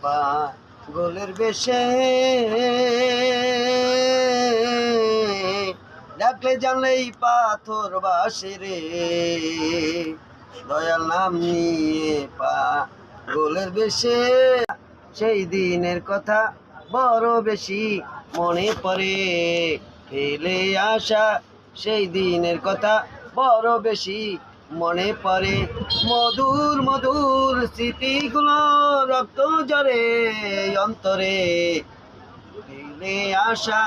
পাগলের বেশে ডাকলে জানলেই পাথর বাসে রে দয়াল নাম নিয়ে পাগলের বেশে সেই দিনের কথা বড় বেশি মনে পড়ে ফেলে আসা সেই দিনের কথা বড় বেশি মনে পড়ে মধুর মধুর স্মৃতিগুলো রক্ত জরে অন্তরে ফেলে আসা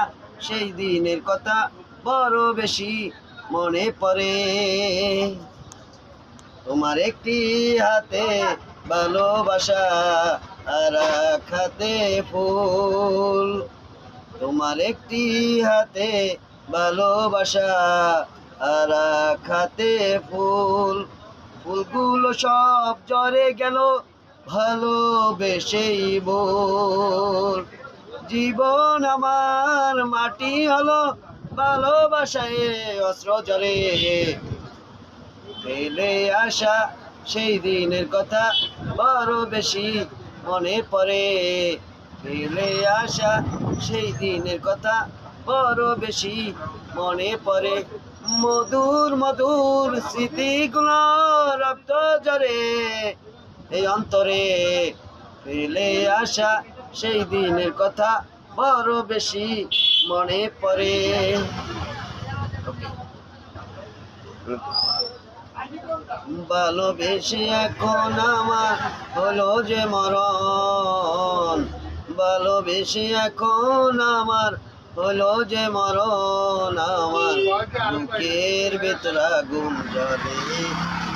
সেই দিনের কথা বড় বেশি মনে পড়ে তোমার একটি হাতে ভালোবাসা আর এক হাতে ফুল তোমার একটি হাতে ভালোবাসা আর এক হাতে ফুল ফুলগুলো সব ঝরে গেল ভালোবেসেই বল জীবন আমার মাটি হলো ভালোবাসায় অস্ত্র ঝরে ফেলে আসা সেই দিনের কথা বড় বেশি মনে পড়ে ফেলে আসা সেই দিনের কথা বড় বেশি মনে পড়ে মধুর মধুর স্মৃতিগুলো রক্ত ঝরে এই অন্তরে ফেলে আসা সেই দিনের কথা বড় বেশি মনে পড়ে ভালোবেসে এখন আমার হলো যে মরণ ভালোবেসে এখন আমার হলো যে মরণ আমার বুকের ভেতর আগুন জ্বলে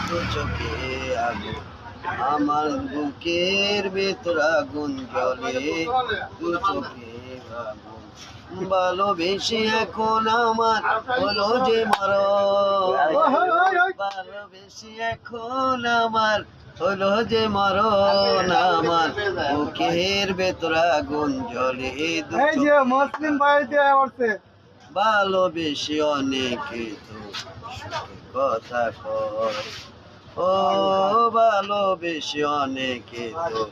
দু চোখে আগুন আমার বুকের ভেতর আগুন জ্বলে দু চোখে আগুন ভালোবেসে এখন আমার হলো যে মরণ ভালোবেসে এখন আমার হলো যে মরণ আমার বুকের ভেতর আগুন জ্বলে মুসলিম বাড়িতে আসছে ভালোবেসে অনেকে তো কথা কয় ও ভালোবেসে অনেকে তো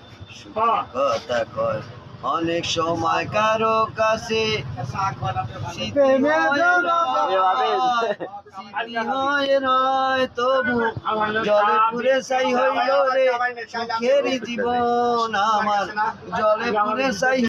কথা কয় অনেক সময় কারো কাছে স্মৃতি হয়ে রয় তবু জলে পুরে ছাই হইল রে সুখেরই জীবন আমার জলে পুরে ছাই